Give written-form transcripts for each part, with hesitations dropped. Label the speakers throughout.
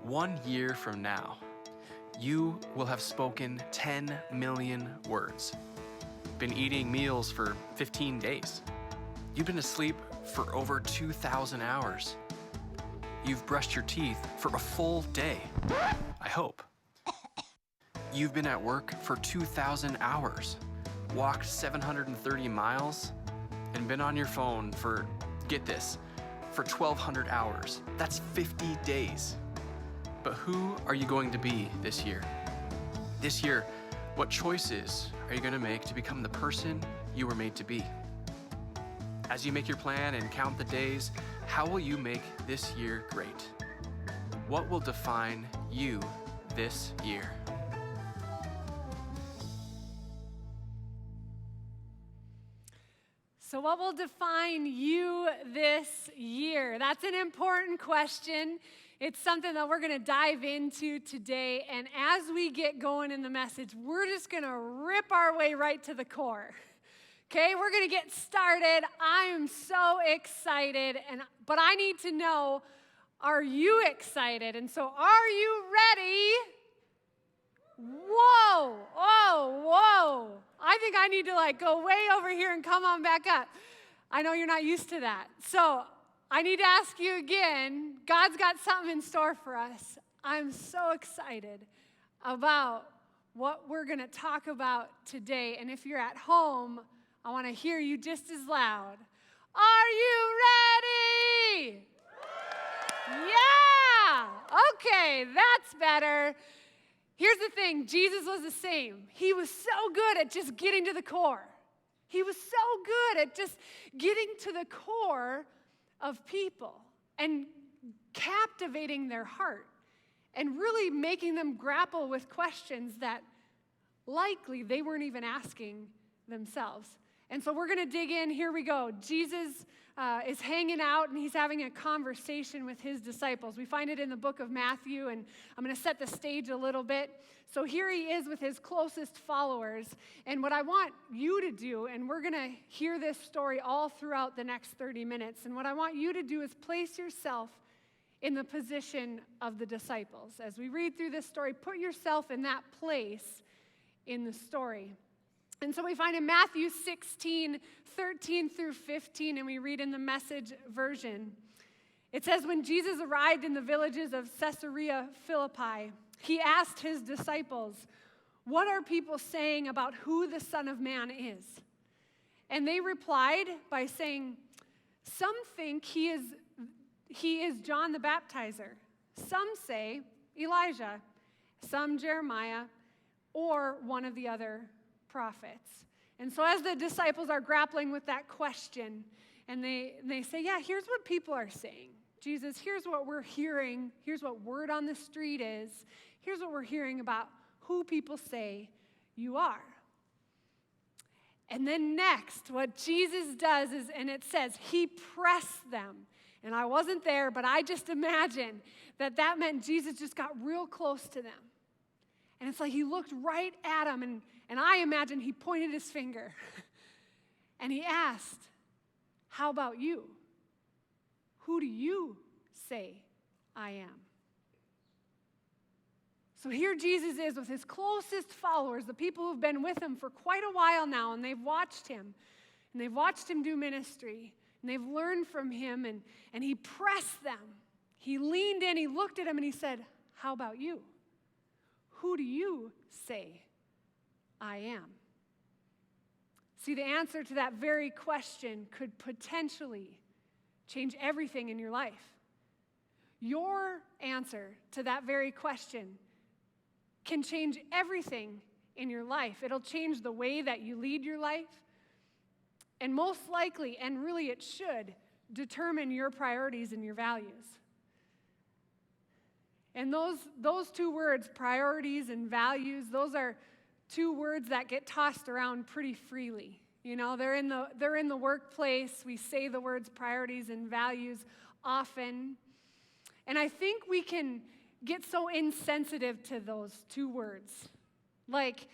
Speaker 1: 1 year from now, you will have spoken 10 million words, been eating meals for 15 days. You've been asleep for over 2,000 hours. You've brushed your teeth for a full day, I hope. You've been at work for 2,000 hours, walked 730 miles, and been on your phone for, get this, for 1,200 hours. That's 50 days. But who are you going to be this year? This year, what choices are you going to make to become the person you were made to be? As you make your plan and count the days, how will you make this year great? What will define you this year?
Speaker 2: So what will define you this year? That's an important question. It's something that we're going to dive into today. And as we get going in the message, we're just going to rip our way right to the core. Okay, we're going to get started. I am so excited, but I need to know, are you excited? And so are you ready? Whoa, whoa. I think I need to go way over here and come on back up. I know you're not used to that. So I need to ask you again, God's got something in store for us. I'm so excited about what we're going to talk about today. And if you're at home, I want to hear you just as loud. Are you ready? Yeah. Okay, that's better. Here's the thing, Jesus was the same. He was so good at just getting to the core. He was so good at just getting to the core of people and captivating their heart and really making them grapple with questions that likely they weren't even asking themselves. And so we're going to dig in. Here we go. Jesus is hanging out, and he's having a conversation with his disciples. We find it in the book of Matthew, and I'm going to set the stage a little bit. So here he is with his closest followers. And what I want you to do, and we're going to hear this story all throughout the next 30 minutes, and what I want you to do is place yourself in the position of the disciples. As we read through this story, put yourself in that place in the story. And so we find in Matthew 16, 13 through 15, and we read in the Message version. It says, when Jesus arrived in the villages of Caesarea Philippi, he asked his disciples, what are people saying about who the Son of Man is? And they replied by saying, some think he is John the Baptizer. Some say Elijah, some Jeremiah, or one of the other prophets. And so as the disciples are grappling with that question, and they say, yeah, here's what people are saying. Jesus, here's what we're hearing. Here's what word on the street is. Here's what we're hearing about who people say you are. And then next, what Jesus does is, and it says, he pressed them. And I wasn't there, but I just imagine that meant Jesus just got real close to them. And it's like he looked right at them, and I imagine he pointed his finger. And he asked, how about you? Who do you say I am? So here Jesus is with his closest followers, the people who've been with him for quite a while now, and they've watched him. And they've watched him do ministry. And they've learned from him, and he pressed them. He leaned in, he looked at them, and he said, how about you? Who do you say I am? See, the answer to that very question could potentially change everything in your life. Your answer to that very question can change everything in your life. It'll change the way that you lead your life, and most likely, and really it should, determine your priorities and your values. And those two words, priorities and values, those are two words that get tossed around pretty freely. You know, they're in the workplace. We say the words priorities and values often. And I think we can get so insensitive to those two words. Like,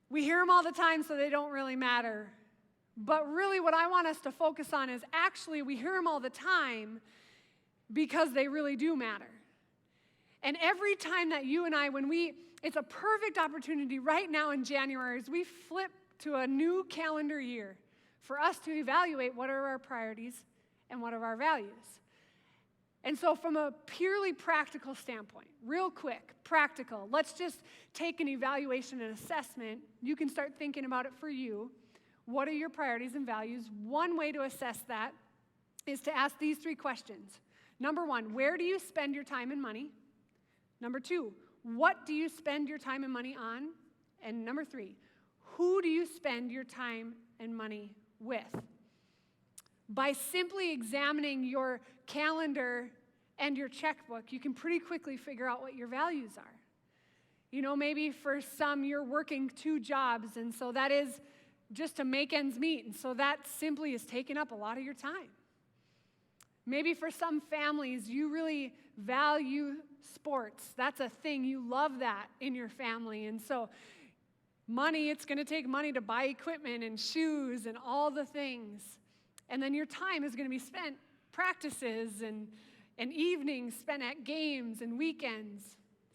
Speaker 2: we hear them all the time, so they don't really matter. But really what I want us to focus on is actually we hear them all the time because they really do matter. And every time that you and I, it's a perfect opportunity right now in January as we flip to a new calendar year for us to evaluate what are our priorities and what are our values. And so from a purely practical standpoint, real quick, practical, let's just take an evaluation and assessment. You can start thinking about it for you. What are your priorities and values? One way to assess that is to ask these 3 questions. Number 1, where do you spend your time and money? Number 2, what do you spend your time and money on? And number 3, who do you spend your time and money with? By simply examining your calendar and your checkbook, you can pretty quickly figure out what your values are. You know, maybe for some you're working 2 jobs, and so that is just to make ends meet, and so that simply is taking up a lot of your time. Maybe for some families, you really value sports. That's a thing. You love that in your family, and so money, it's going to take money to buy equipment and shoes and all the things. And then your time is going to be spent practices and evenings spent at games and weekends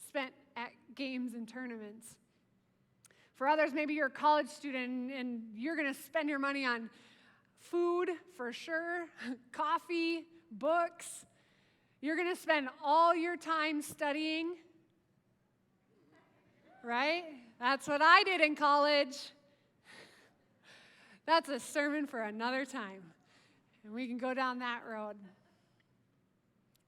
Speaker 2: spent at games and tournaments. For others, maybe you're a college student and you're going to spend your money on food for sure, coffee, books. You're going to spend all your time studying, right? That's what I did in college. That's a sermon for another time. And we can go down that road.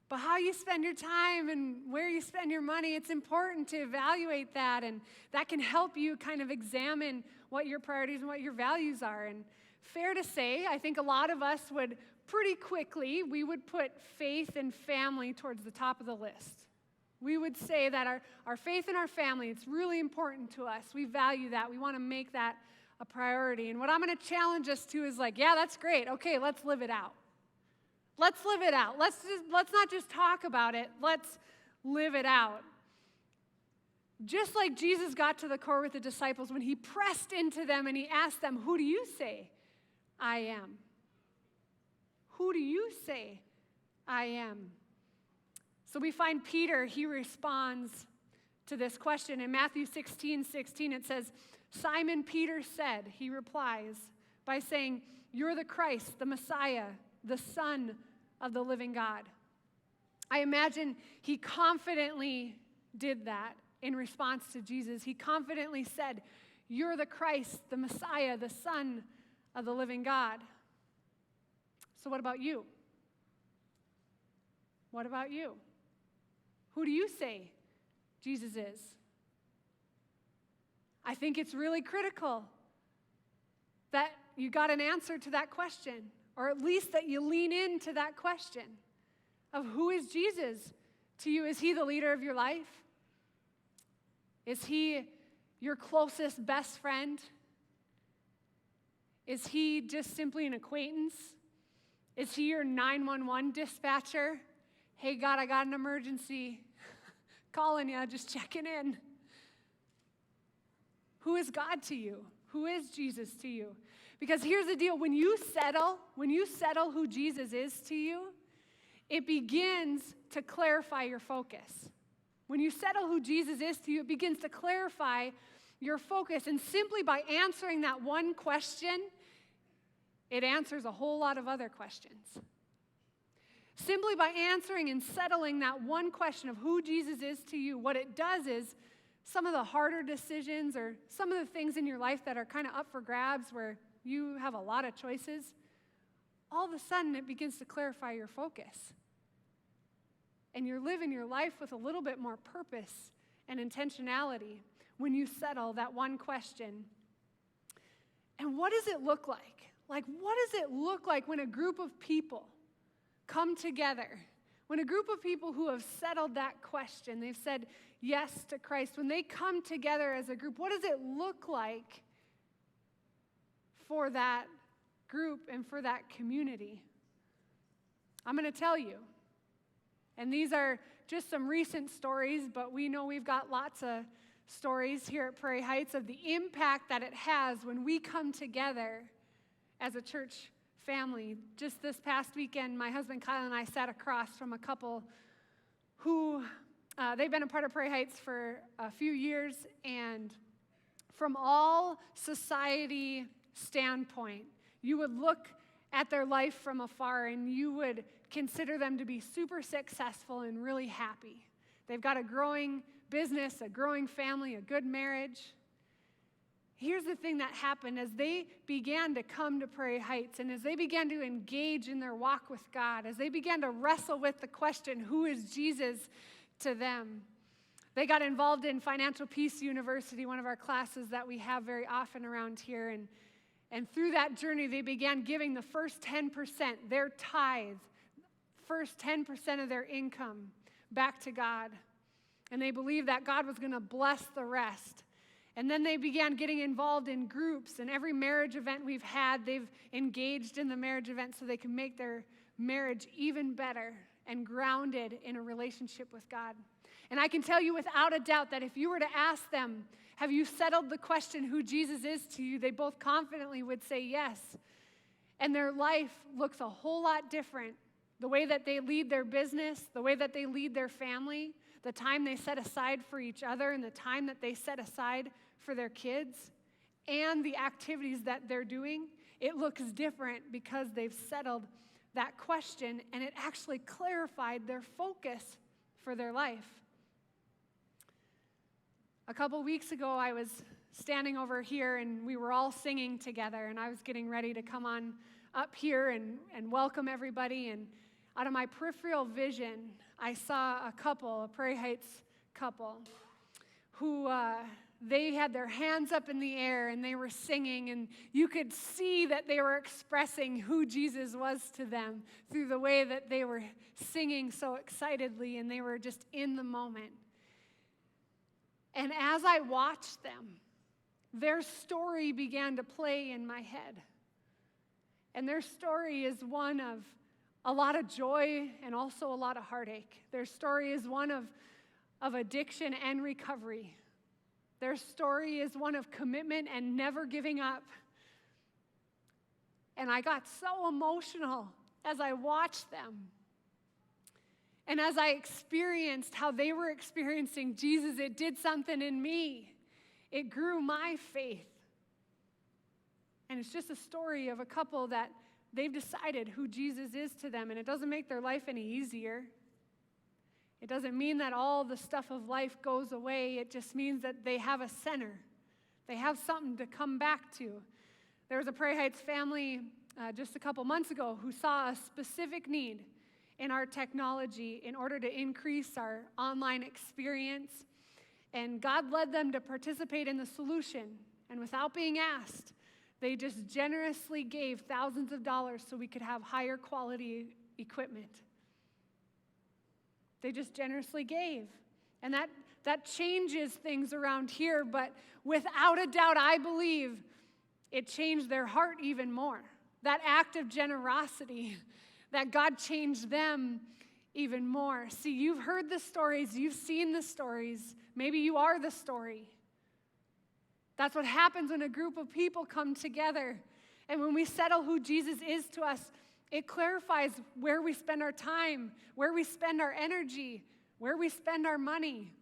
Speaker 2: But how you spend your time and where you spend your money, it's important to evaluate that. And that can help you kind of examine what your priorities and what your values are. And fair to say, I think a lot of us would pretty quickly, we would put faith and family towards the top of the list. We would say that our faith and our family, it's really important to us. We value that. We want to make that a priority. And what I'm going to challenge us to is like, yeah, that's great. Okay, let's live it out. Let's live it out. Let's not just talk about it. Let's live it out. Just like Jesus got to the core with the disciples when he pressed into them and he asked them, who do you say I am? Who do you say I am? So we find Peter, he responds to this question. In Matthew 16:16, it says, Simon Peter said, he replies by saying, you're the Christ, the Messiah, the Son of the living God. I imagine he confidently did that in response to Jesus. He confidently said, you're the Christ, the Messiah, the Son of the living God. So what about you? What about you? Who do you say Jesus is? I think it's really critical that you got an answer to that question, or at least that you lean into that question of who is Jesus to you? Is he the leader of your life? Is he your closest best friend? Is he just simply an acquaintance? Is he your 911 dispatcher? Hey, God, I got an emergency. Calling you, just checking in. Who is God to you? Who is Jesus to you? Because here's the deal, when you settle who Jesus is to you, it begins to clarify your focus. When you settle who Jesus is to you, it begins to clarify your focus. And simply by answering that one question, it answers a whole lot of other questions. Simply by answering and settling that one question of who Jesus is to you, what it does is some of the harder decisions or some of the things in your life that are kind of up for grabs where you have a lot of choices, all of a sudden it begins to clarify your focus. And you're living your life with a little bit more purpose and intentionality when you settle that one question. And what does it look like? Like, what does it look like when a group of people come together? When a group of people who have settled that question, they've said yes to Christ, when they come together as a group, what does it look like for that group and for that community? I'm going to tell you. And these are just some recent stories, but we know we've got lots of stories here at Prairie Heights of the impact that it has when we come together as a church family. Just this past weekend, my husband Kyle and I sat across from a couple who they've been a part of Prairie Heights for a few years, and from all society standpoint, you would look at their life from afar and you would consider them to be super successful and really happy. They've got a growing business, a growing family, a good marriage. Here's the thing that happened as they began to come to Prairie Heights and as they began to engage in their walk with God, as they began to wrestle with the question, who is Jesus to them? They got involved in Financial Peace University, one of our classes that we have very often around here. And through that journey, they began giving the first 10%, their tithe, first 10% of their income back to God. And they believed that God was going to bless the rest. And then they began getting involved in groups. And every marriage event we've had, they've engaged in the marriage event so they can make their marriage even better and grounded in a relationship with God. And I can tell you without a doubt that if you were to ask them, have you settled the question who Jesus is to you, they both confidently would say yes. And their life looks a whole lot different. The way that they lead their business, the way that they lead their family, the time they set aside for each other, and the time that they set aside for their kids, and the activities that they're doing, it looks different because they've settled that question, and it actually clarified their focus for their life. A couple weeks ago, I was standing over here, and we were all singing together, and I was getting ready to come on up here and welcome everybody, and out of my peripheral vision, I saw a couple, a Prairie Heights couple, who they had their hands up in the air, and they were singing, and you could see that they were expressing who Jesus was to them through the way that they were singing so excitedly, and they were just in the moment. And as I watched them, their story began to play in my head. And their story is one of a lot of joy and also a lot of heartache. Their story is one of addiction and recovery. Their story is one of commitment and never giving up. And I got so emotional as I watched them. And as I experienced how they were experiencing Jesus, it did something in me. It grew my faith. And it's just a story of a couple that they've decided who Jesus is to them, and it doesn't make their life any easier. It doesn't mean that all the stuff of life goes away. It just means that they have a center. They have something to come back to. There was a Prairie Heights family just a couple months ago who saw a specific need in our technology in order to increase our online experience. And God led them to participate in the solution. And without being asked, they just generously gave thousands of dollars so we could have higher quality equipment. They just generously gave. And that changes things around here, but without a doubt, I believe it changed their heart even more. That act of generosity, that God changed them even more. See, you've heard the stories, you've seen the stories. Maybe you are the story. That's what happens when a group of people come together. And when we settle who Jesus is to us, it clarifies where we spend our time, where we spend our energy, where we spend our money.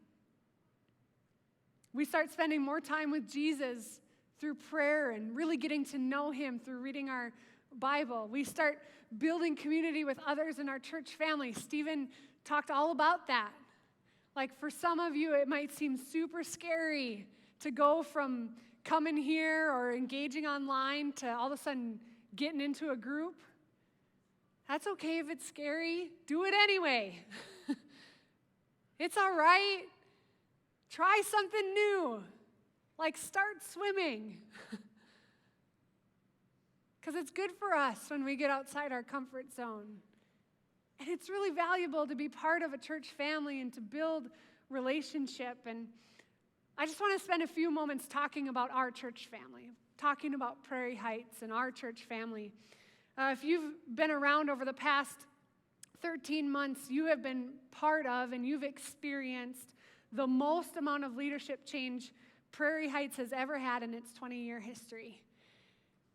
Speaker 2: We start spending more time with Jesus through prayer and really getting to know him through reading our Bible. We start building community with others in our church family. Stephen talked all about that. Like for some of you, it might seem super scary to go from coming here or engaging online to all of a sudden getting into a group. That's okay if it's scary. Do it anyway. It's all right. Try something new. Like start swimming. Because it's good for us when we get outside our comfort zone. And it's really valuable to be part of a church family and to build relationship. And I just want to spend a few moments talking about our church family, talking about Prairie Heights and our church family. If you've been around over the past 13 months, you have been part of and you've experienced the most amount of leadership change Prairie Heights has ever had in its 20-year history.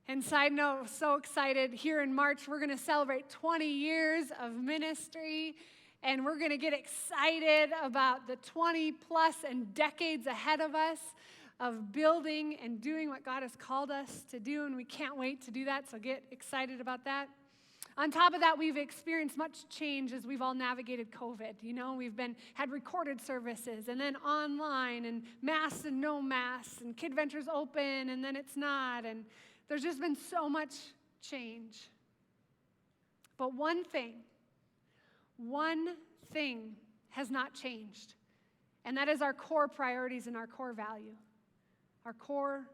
Speaker 2: And side note, so excited. Here in March, we're going to celebrate 20 years of ministry. And we're going to get excited about the 20 plus and decades ahead of us of building and doing what God has called us to do. And we can't wait to do that, so get excited about that. On top of that, we've experienced much change as we've all navigated COVID. You know, we've had recorded services and then online and masks and no masks and Kid Ventures open and then it's not. And there's just been so much change. But one thing has not changed. And that is our core priorities and our core value. Our core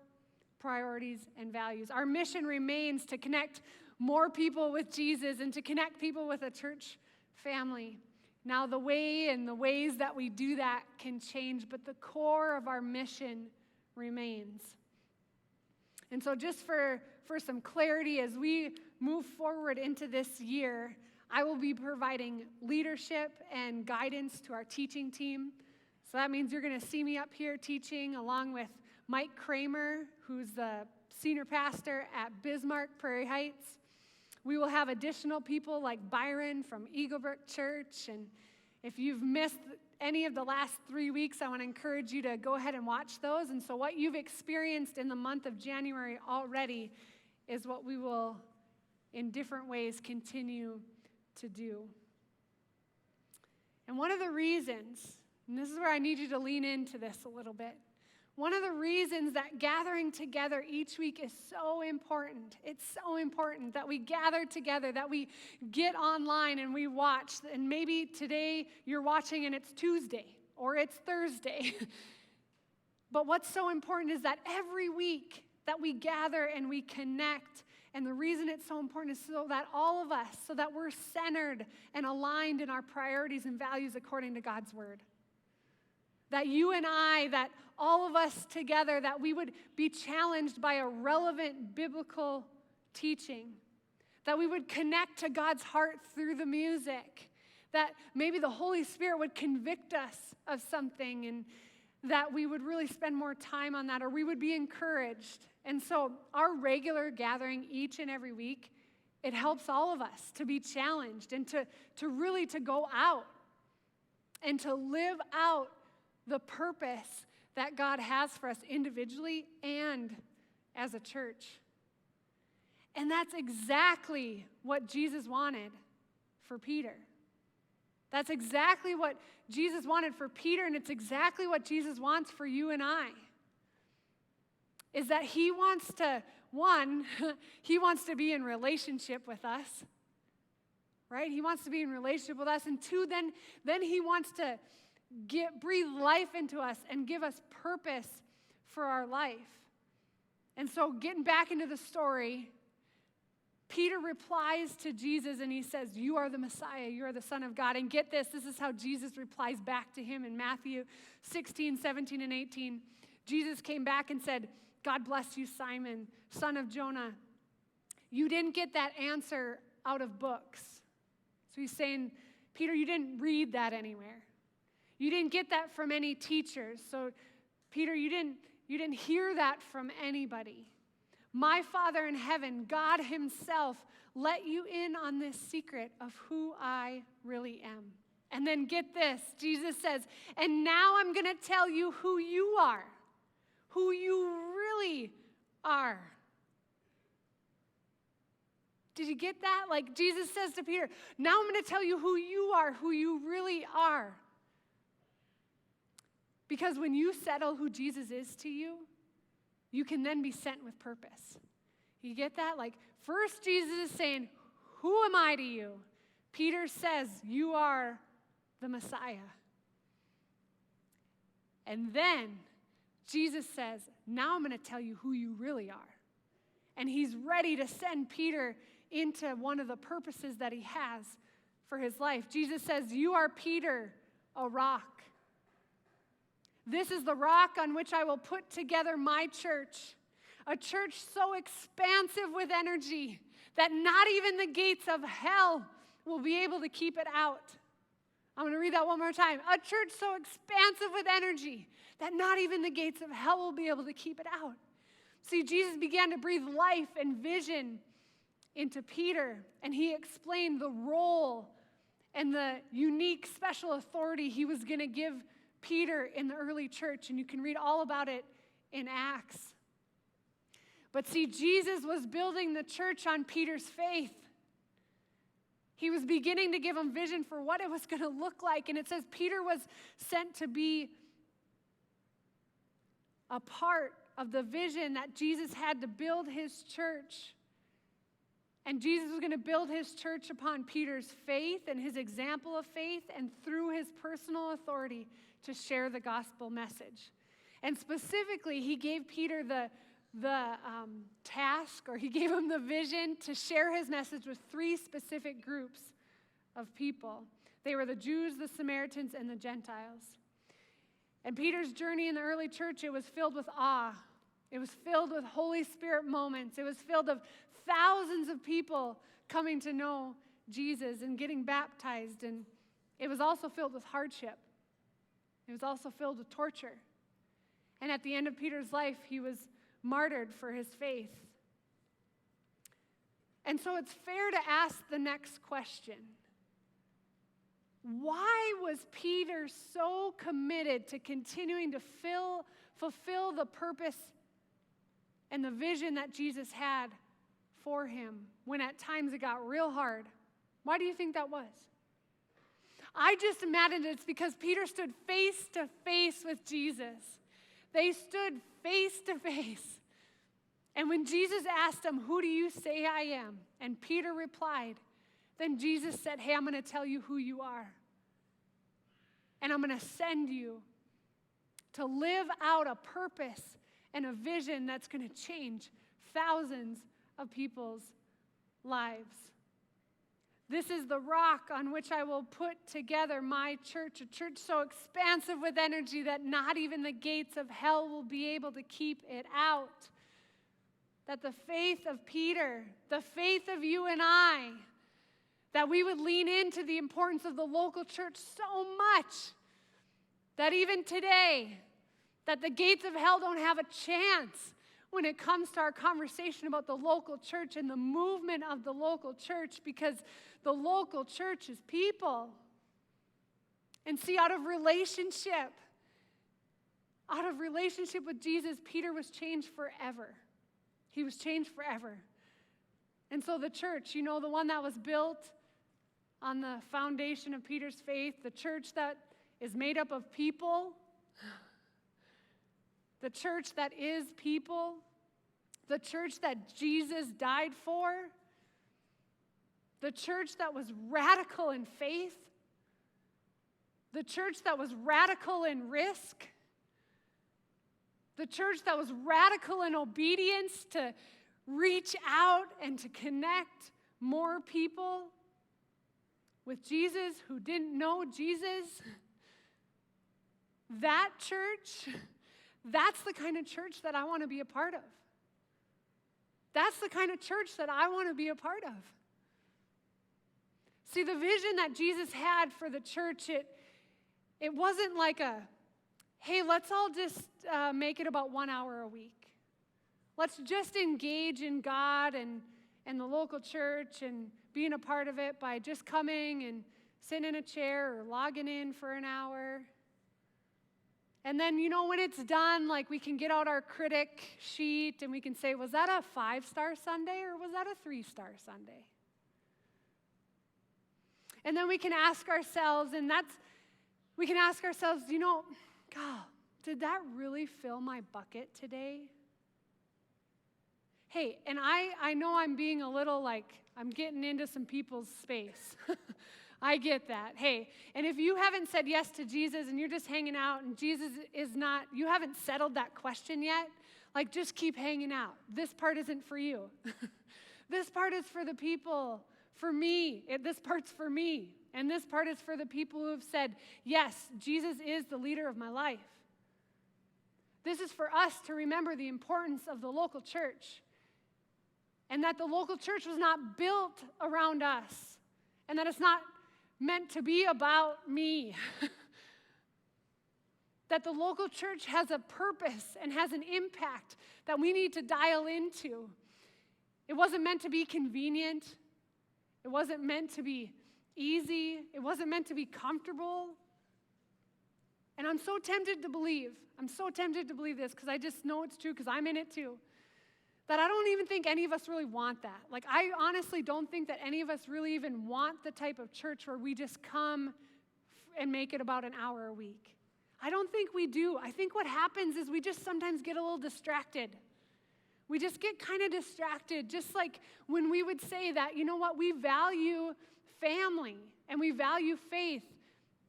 Speaker 2: priorities and values. Our mission remains to connect more people with Jesus and to connect people with a church family. Now, the way and the ways that we do that can change, but the core of our mission remains. And so just for some clarity, as we move forward into this year, I will be providing leadership and guidance to our teaching team. So that means you're going to see me up here teaching along with Mike Kramer, who's the senior pastor at Bismarck Prairie Heights. We will have additional people like Byron from Eaglebrook Church. And if you've missed any of the last 3 weeks, I want to encourage you to go ahead and watch those. And so what you've experienced in the month of January already is what we will, in different ways, continue to do. And one of the reasons, and this is where I need you to lean into this a little bit, one of the reasons that gathering together each week is so important, it's so important that we gather together, that we get online and we watch. And maybe today you're watching and it's Tuesday or it's Thursday. But what's so important is that every week that we gather and we connect. And the reason it's so important is so that all of us, so that we're centered and aligned in our priorities and values according to God's word. That you and I, that all of us together, that we would be challenged by a relevant biblical teaching. That we would connect to God's heart through the music. That maybe the Holy Spirit would convict us of something and that we would really spend more time on that, or we would be encouraged. And so our regular gathering each and every week, it helps all of us to be challenged and to really to go out and to live out the purpose that God has for us individually and as a church. And that's exactly what Jesus wanted for Peter. That's exactly what Jesus wanted for Peter, and it's exactly what Jesus wants for you and I. Is that he wants to, one, he wants to be in relationship with us, right? He wants to be in relationship with us. And two, then he wants to breathe life into us and give us purpose for our life. And so getting back into the story, Peter replies to Jesus and he says, "You are the Messiah, you are the Son of God." And get this is how Jesus replies back to him in Matthew 16, 17, and 18. Jesus came back and said, "God bless you, Simon, son of Jonah. You didn't get that answer out of books." So he's saying, Peter, you didn't read that anywhere. You didn't get that from any teachers. So Peter, you didn't hear that from anybody. My Father in heaven, God himself, let you in on this secret of who I really am. And then get this, Jesus says, "And now I'm going to tell you who you are, who you really are." Did you get that? Like Jesus says to Peter, now I'm going to tell you who you are, who you really are. Because when you settle who Jesus is to you, you can then be sent with purpose. You get that? Like first Jesus is saying, who am I to you? Peter says, you are the Messiah. And then Jesus says, now I'm going to tell you who you really are. And he's ready to send Peter into one of the purposes that he has for his life. Jesus says, you are Peter, a rock. This is the rock on which I will put together my church, a church so expansive with energy that not even the gates of hell will be able to keep it out. I'm going to read that one more time. A church so expansive with energy that not even the gates of hell will be able to keep it out. See, Jesus began to breathe life and vision into Peter, and he explained the role and the unique special authority he was going to give Peter in the early church. And you can read all about it in Acts. But see, Jesus was building the church on Peter's faith. He was beginning to give him vision for what it was going to look like. And it says Peter was sent to be a part of the vision that Jesus had to build his church. And Jesus was going to build his church upon Peter's faith and his example of faith, and through his personal authority to share the gospel message. And specifically, he gave Peter the task, or he gave him the vision to share his message with 3 specific groups of people. They were the Jews, the Samaritans, and the Gentiles. And Peter's journey in the early church, it was filled with awe. It was filled with Holy Spirit moments. It was filled with thousands of people coming to know Jesus and getting baptized. And it was also filled with hardship. It was also filled with torture. And at the end of Peter's life, he was martyred for his faith. And so it's fair to ask the next question. Why was Peter so committed to continuing to fulfill the purpose and the vision that Jesus had for him when at times it got real hard? Why do you think that was? I just imagine it's because Peter stood face to face with Jesus. They stood face to face. And when Jesus asked him, "Who do you say I am?" and Peter replied, then Jesus said, "Hey, I'm going to tell you who you are. And I'm going to send you to live out a purpose and a vision that's going to change thousands of people's lives. This is the rock on which I will put together my church, a church so expansive with energy that not even the gates of hell will be able to keep it out." That the faith of Peter, the faith of you and I, that we would lean into the importance of the local church so much that even today, that the gates of hell don't have a chance when it comes to our conversation about the local church and the movement of the local church, because the local church is people. And see, out of relationship with Jesus, Peter was changed forever. He was changed forever. And so the church, the one that was built on the foundation of Peter's faith, the church that is made up of people, the church that is people, the church that Jesus died for, the church that was radical in faith, the church that was radical in risk, the church that was radical in obedience to reach out and to connect more people with Jesus who didn't know Jesus. That church, that's the kind of church that I want to be a part of. That's the kind of church that I want to be a part of. See, the vision that Jesus had for the church, it wasn't like hey, let's all just make it about 1 hour a week. Let's just engage in God and the local church and being a part of it by just coming and sitting in a chair or logging in for an hour. And then, when it's done, we can get out our critic sheet and we can say, was that a 5-star Sunday or was that a 3-star Sunday? And then we can ask ourselves, God, did that really fill my bucket today? Hey, and I know I'm being a little I'm getting into some people's space. I get that. Hey, and if you haven't said yes to Jesus and you're just hanging out and Jesus is not, you haven't settled that question yet, just keep hanging out. This part isn't for you. This part is for the people, for me. This part's for me. And this part is for the people who have said, yes, Jesus is the leader of my life. This is for us to remember the importance of the local church. And that the local church was not built around us. And that it's not meant to be about me. That the local church has a purpose and has an impact that we need to dial into. It wasn't meant to be convenient. It wasn't meant to be easy. It wasn't meant to be comfortable. And I'm so tempted to believe this because I just know it's true because I'm in it too, that I don't even think any of us really want that. Like, I honestly don't think that any of us really even want the type of church where we just come and make it about an hour a week. I don't think we do. I think what happens is we just sometimes get a little distracted. We just get kind of distracted, just like when we would say that, you know what, we value family and we value faith,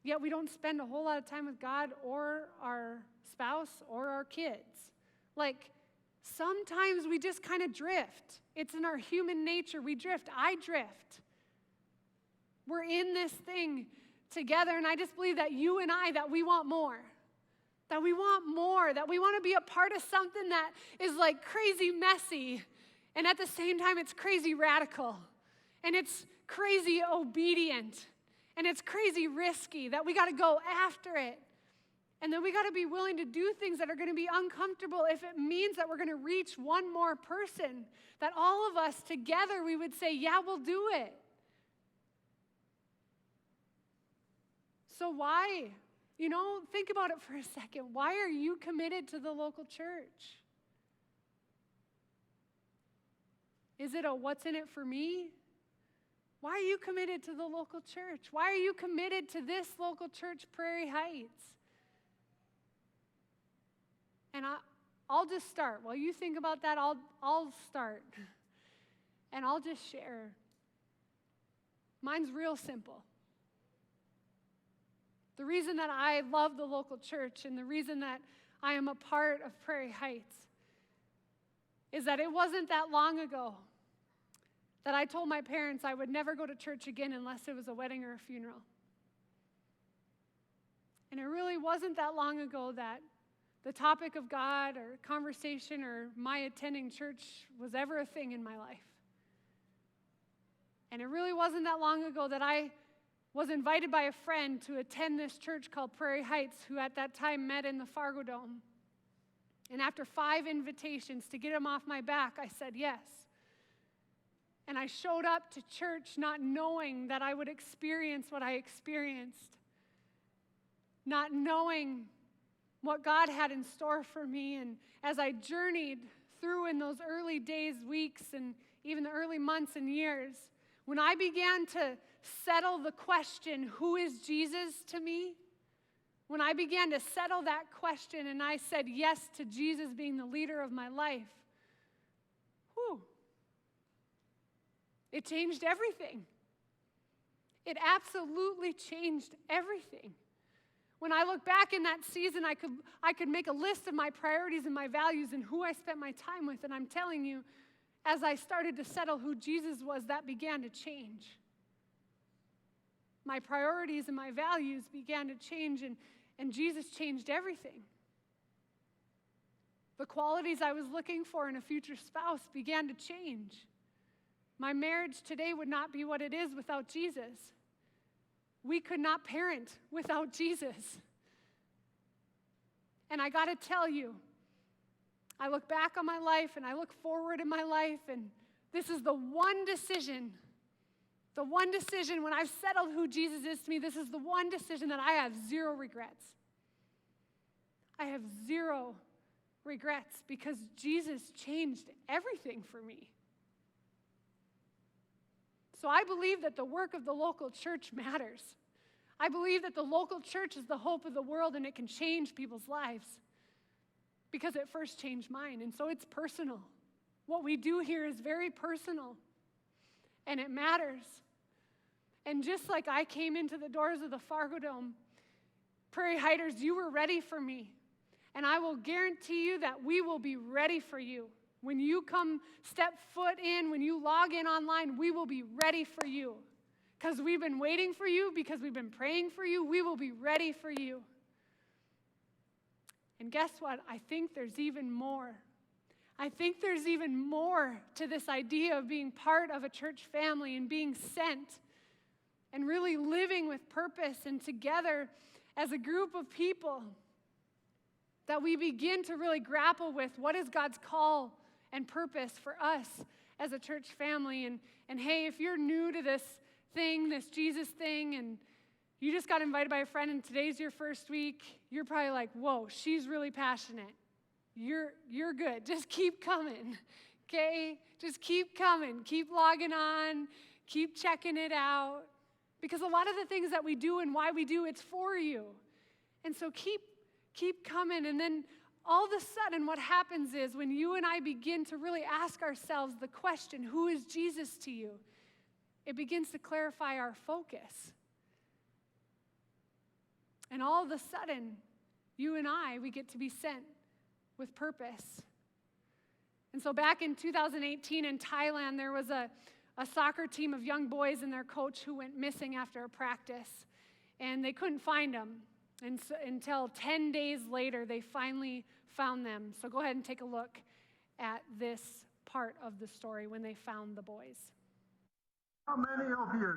Speaker 2: yet we don't spend a whole lot of time with God or our spouse or our kids. Like, sometimes we just kind of drift. It's in our human nature. We drift. I drift. We're in this thing together, and I just believe that you and I, that we want more. That we want more. That we want to be a part of something that is like crazy messy, and at the same time, it's crazy radical, and it's crazy obedient, and it's crazy risky, that we got to go after it. And then we got to be willing to do things that are going to be uncomfortable if it means that we're going to reach one more person, that all of us together, we would say, yeah, we'll do it. So why? Think about it for a second. Why are you committed to the local church? Is it a what's in it for me? Why are you committed to the local church? Why are you committed to this local church, Prairie Heights? And I'll just start. While you think about that, I'll start. And I'll just share. Mine's real simple. The reason that I love the local church and the reason that I am a part of Prairie Heights is that it wasn't that long ago that I told my parents I would never go to church again unless it was a wedding or a funeral. And it really wasn't that long ago that the topic of God or conversation or my attending church was ever a thing in my life. And it really wasn't that long ago that I was invited by a friend to attend this church called Prairie Heights, who at that time met in the Fargo Dome. And after 5 invitations to get him off my back, I said yes. And I showed up to church not knowing that I would experience what I experienced, not knowing what God had in store for me. And as I journeyed through in those early days, weeks, and even the early months and years, when I began to settle the question, who is Jesus to me? When I began to settle that question and I said yes to Jesus being the leader of my life, it changed everything. It absolutely changed everything. When I look back in that season, I could make a list of my priorities and my values and who I spent my time with, and I'm telling you, as I started to settle who Jesus was, that began to change. My priorities and my values began to change, and Jesus changed everything. The qualities I was looking for in a future spouse began to change. My marriage today would not be what it is without Jesus. We could not parent without Jesus. And I got to tell you, I look back on my life and I look forward in my life, and this is the one decision when I've settled who Jesus is to me, this is the one decision that I have zero regrets. I have zero regrets because Jesus changed everything for me. So I believe that the work of the local church matters. I believe that the local church is the hope of the world and it can change people's lives because it first changed mine. And so it's personal. What we do here is very personal and it matters. And just like I came into the doors of the Fargo Dome, Prairie Heighters, you were ready for me. And I will guarantee you that we will be ready for you. When you come step foot in, when you log in online, we will be ready for you. Because we've been waiting for you, because we've been praying for you, we will be ready for you. And guess what? I think there's even more. I think there's even more to this idea of being part of a church family and being sent and really living with purpose and together as a group of people that we begin to really grapple with what is God's call and purpose for us as a church family. And hey, if you're new to this thing, this Jesus thing, and you just got invited by a friend and today's your first week, you're probably like, whoa, she's really passionate. You're good. Just keep coming, okay? Just keep coming. Keep logging on. Keep checking it out. Because a lot of the things that we do and why we do, it's for you. And so keep coming. And then all of a sudden what happens is when you and I begin to really ask ourselves the question, who is Jesus to you? It begins to clarify our focus. And all of a sudden, you and I, we get to be sent with purpose. And so back in 2018 in Thailand, there was a soccer team of young boys and their coach who went missing after a practice. And they couldn't find them. And so, until 10 days later, they finally found them. So go ahead and take a look at this part of the story when they found the boys.
Speaker 3: How many of you?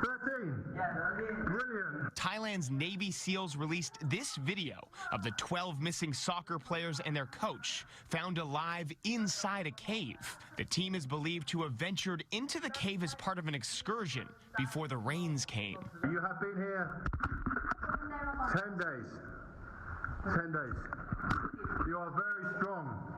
Speaker 3: 13. Yeah, 13. Brilliant.
Speaker 4: Thailand's Navy SEALs released this video of the 12 missing soccer players and their coach found alive inside a cave. The team is believed to have ventured into the cave as part of an excursion before the rains came.
Speaker 3: You have been here 10 days. 10 days. You are very strong.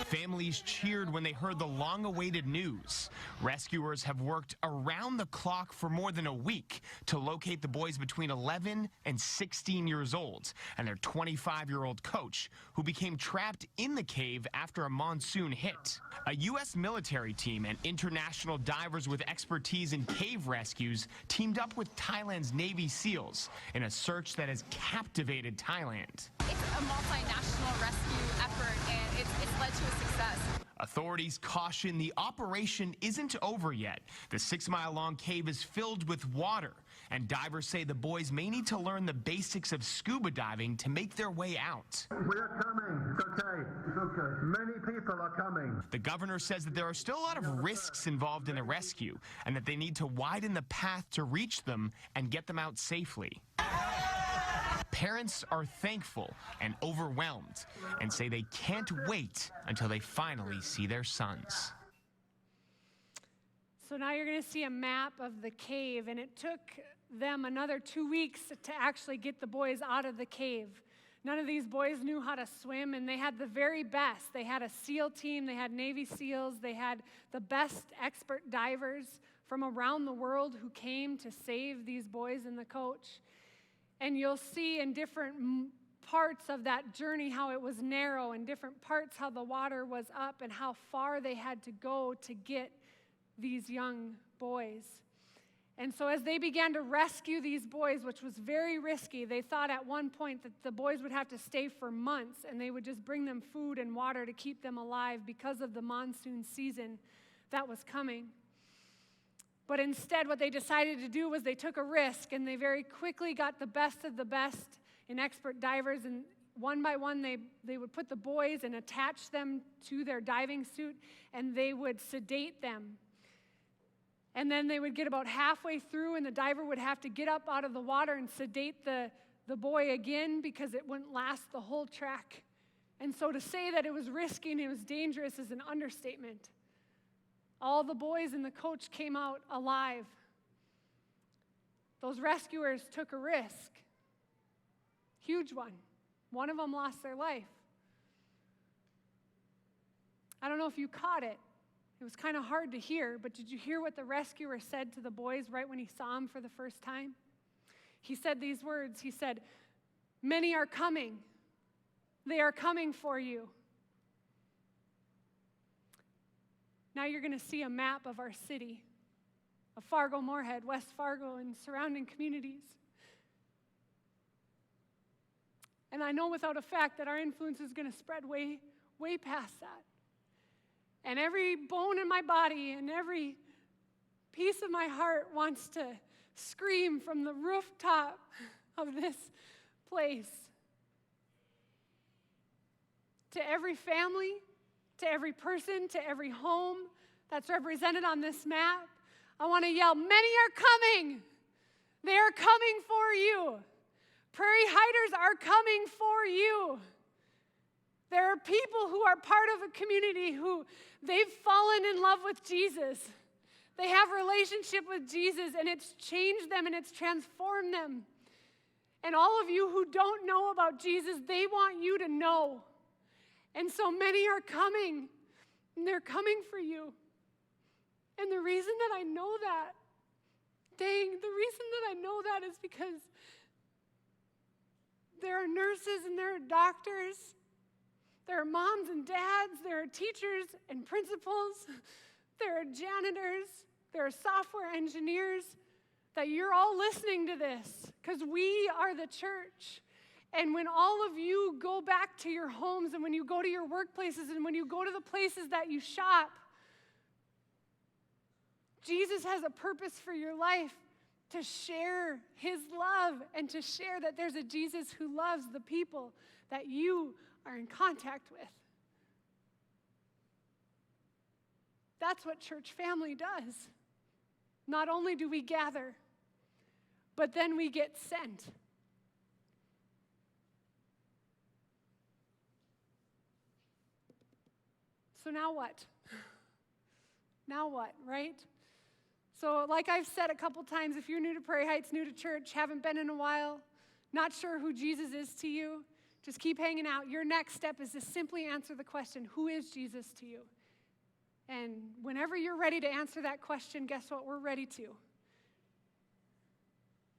Speaker 4: Families cheered when they heard the long-awaited news. Rescuers have worked around the clock for more than a week to locate the boys between 11 and 16 years old and their 25-year-old coach, who became trapped in the cave after a monsoon hit. A U.S. military team and international divers with expertise in cave rescues teamed up with Thailand's Navy SEALs in a search that has captivated Thailand.
Speaker 5: It's a multinational rescue effort, and it's led to a success.
Speaker 4: Authorities caution the operation isn't over yet. The 6-mile-long cave is filled with water, and divers say the boys may need to learn the basics of scuba diving to make their way out.
Speaker 3: We are coming. It's okay. It's okay. Many people are coming.
Speaker 4: The governor says that there are still a lot of risks involved in the rescue, and that they need to widen the path to reach them and get them out safely. Parents are thankful and overwhelmed and say they can't wait until they finally see their sons.
Speaker 2: So now you're going to see a map of the cave, and it took them another 2 weeks to actually get the boys out of the cave. None of these boys knew how to swim, and they had the very best. They had a SEAL team, they had Navy SEALs, they had the best expert divers from around the world who came to save these boys and the coach. And you'll see in different parts of that journey how it was narrow, and different parts how the water was up, and how far they had to go to get these young boys. And so as they began to rescue these boys, which was very risky, they thought at one point that the boys would have to stay for months, and they would just bring them food and water to keep them alive because of the monsoon season that was coming. But instead, what they decided to do was they took a risk, and they very quickly got the best of the best in expert divers, and one by one, they would put the boys and attach them to their diving suit, and they would sedate them. And then they would get about halfway through, and the diver would have to get up out of the water and sedate the boy again because it wouldn't last the whole trek. And so to say that it was risky and it was dangerous is an understatement. All the boys and the coach came out alive. Those rescuers took a risk. Huge one. One of them lost their life. I don't know if you caught it. It was kind of hard to hear, but did you hear what the rescuer said to the boys right when he saw them for the first time? He said these words. He said, "Many are coming. They are coming for you." Now you're going to see a map of our city, of Fargo, Moorhead, West Fargo, and surrounding communities. And I know without a fact that our influence is going to spread way, way past that. And every bone in my body and every piece of my heart wants to scream from the rooftop of this place. To every family, to every person, to every home that's represented on this map, I want to yell, "Many are coming. They are coming for you. Prairie Hiders are coming for you." There are people who are part of a community who they've fallen in love with Jesus. They have a relationship with Jesus, and it's changed them and it's transformed them. And all of you who don't know about Jesus, they want you to know. And so many are coming, and they're coming for you. And the reason that I know that, the reason that I know that is because there are nurses and there are doctors, there are moms and dads, there are teachers and principals, there are janitors, there are software engineers, that you're all listening to this because we are the church. And when all of you go back to your homes and when you go to your workplaces and when you go to the places that you shop, Jesus has a purpose for your life to share his love and to share that there's a Jesus who loves the people that you are in contact with. That's what church family does. Not only do we gather, but then we get sent. So now what? Now what, right? So like I've said a couple times, if you're new to Prairie Heights, new to church, haven't been in a while, not sure who Jesus is to you, just keep hanging out. Your next step is to simply answer the question, who is Jesus to you? And whenever you're ready to answer that question, guess what? We're ready to.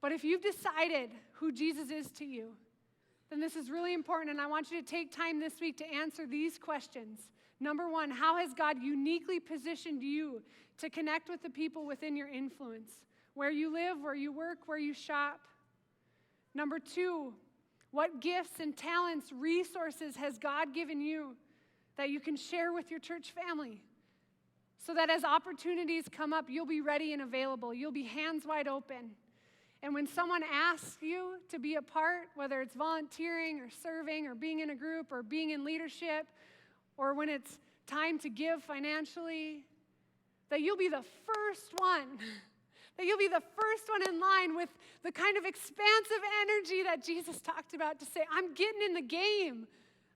Speaker 2: But if you've decided who Jesus is to you, then this is really important, and I want you to take time this week to answer these questions. Number one, how has God uniquely positioned you to connect with the people within your influence? Where you live, where you work, where you shop. Number two, what gifts and talents, resources has God given you that you can share with your church family? So that as opportunities come up, you'll be ready and available. You'll be hands wide open. And when someone asks you to be a part, whether it's volunteering or serving or being in a group or being in leadership, or when it's time to give financially, that you'll be the first one, that you'll be the first one in line with the kind of expansive energy that Jesus talked about to say, I'm getting in the game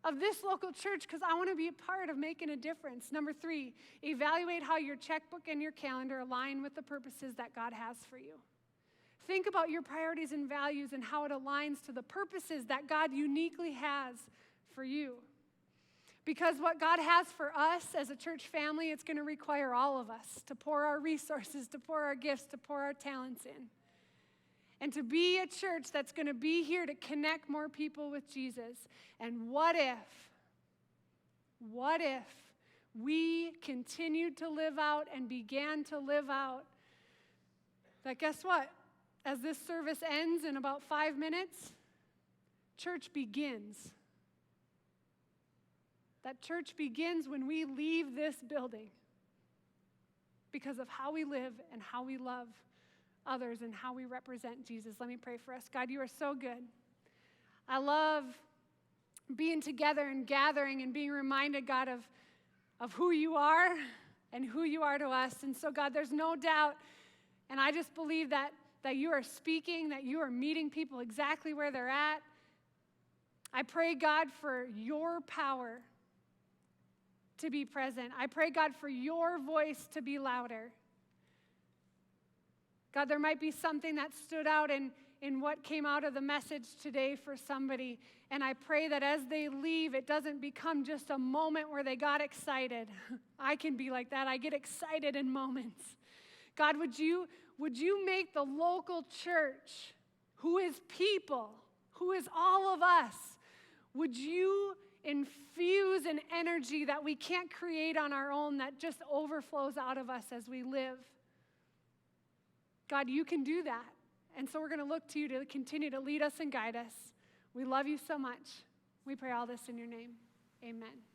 Speaker 2: of this local church because I want to be a part of making a difference. Number three, evaluate how your checkbook and your calendar align with the purposes that God has for you. Think about your priorities and values and how it aligns to the purposes that God uniquely has for you. Because what God has for us as a church family, it's going to require all of us to pour our resources, to pour our gifts, to pour our talents in. And to be a church that's going to be here to connect more people with Jesus. And what if we continued to live out and began to live out that, guess what? As this service ends in about 5 minutes, church begins. That church begins when we leave this building because of how we live and how we love others and how we represent Jesus. Let me pray for us. God, you are so good. I love being together and gathering and being reminded, God, of who you are and who you are to us. And so, God, there's no doubt, and I just believe that you are speaking, that you are meeting people exactly where they're at. I pray, God, for your power to be present. I pray, God, for your voice to be louder. God, there might be something that stood out in what came out of the message today for somebody. And I pray that as they leave, it doesn't become just a moment where they got excited. I can be like that. I get excited in moments. God, would you make the local church, who is people, who is all of us, would you infuse an energy that we can't create on our own that just overflows out of us as we live? God, you can do that. And so we're going to look to you to continue to lead us and guide us. We love you so much. We pray all this in your name. Amen.